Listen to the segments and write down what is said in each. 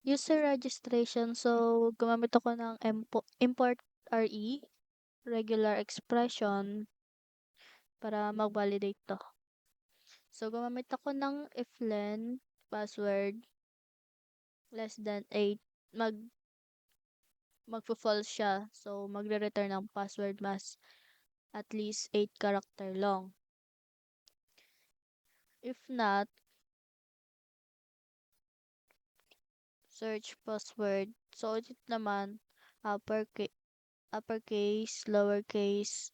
User registration. So, gumamit ako ng import RE, regular expression, para mag-validate to. So, gumamit ako ng iflen, password, less than 8, magpo-false siya. So, magre-return ng password mas at least 8 character long. If not, search password. So, ito naman, uppercase, lowercase,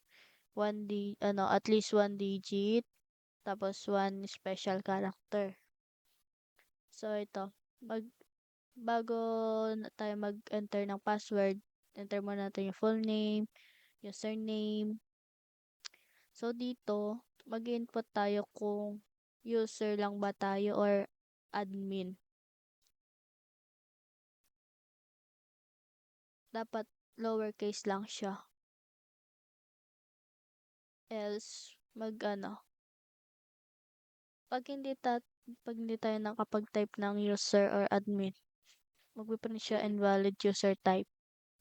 at least 1 digit, tapos 1 special character. So, ito, bago tayo mag-enter ng password, enter muna natin yung full name, username. So, dito, mag-input tayo kung user lang ba tayo or admin. Dapat lowercase lang siya. Else, pag hindi tayo nakapag-type ng user or admin, magpiprint siya invalid user type.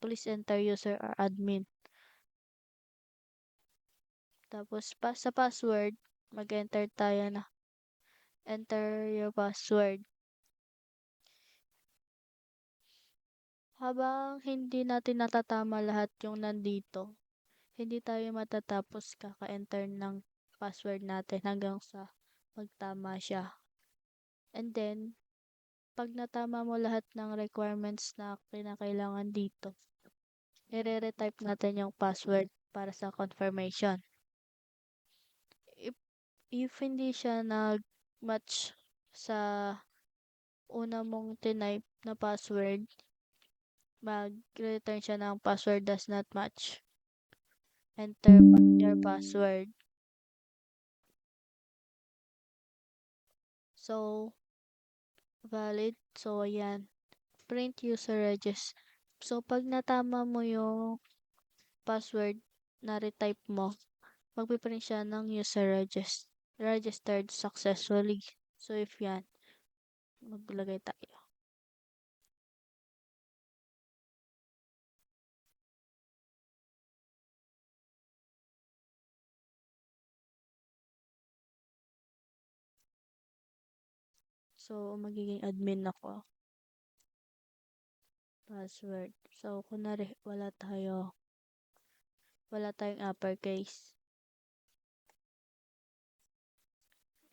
Please enter user or admin. Tapos, sa password, mag-enter tayo na. Enter your password. Habang hindi natin natatama lahat yung nandito, hindi tayo matatapos kaka-enter ng password natin hanggang sa magtama siya. And then, pag natama mo lahat ng requirements na kinakailangan dito, i-retype natin yung password para sa confirmation. If hindi siya nag-match sa una mong tinype na password, mag-return siya ng password does not match. Enter your password. So, valid. So, ayan. Print user regis. So, pag natama mo yung password na retype mo, magpiprint siya ng user registered successfully. So, if yan, maglagay tayo. So, magiging admin ako. Password. So, kunwari, wala tayong uppercase.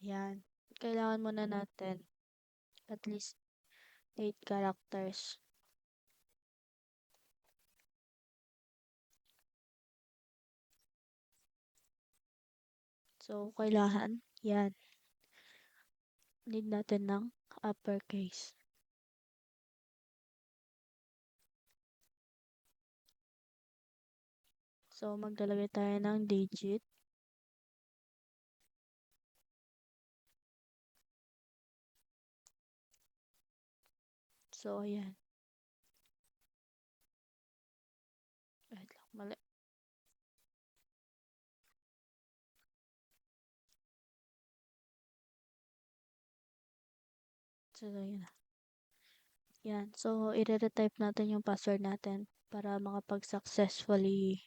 Yan. Kailangan muna natin at least 8 characters. So, kailangan, yan. Need natin ng uppercase. So, maglalagay tayo ng digit. So, ayan. Wait lang, mali. So, ayan na. Yan. So, i-retype natin yung password natin para makapag-successfully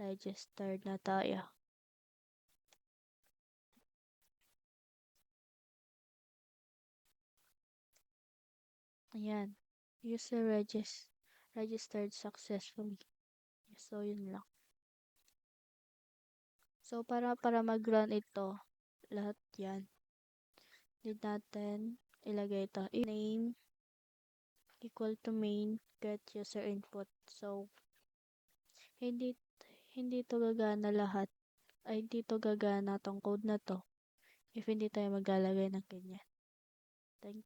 registered na tayo. Ayan. User registered successfully. So, yun lang. So, para mag-run ito, lahat yan. Need natin ilagay ito. Name equal to main get user input. So, hindi to gagana lahat. Hindi to gagana tong code na to if hindi tayo maglalagay ng ganyan. Thank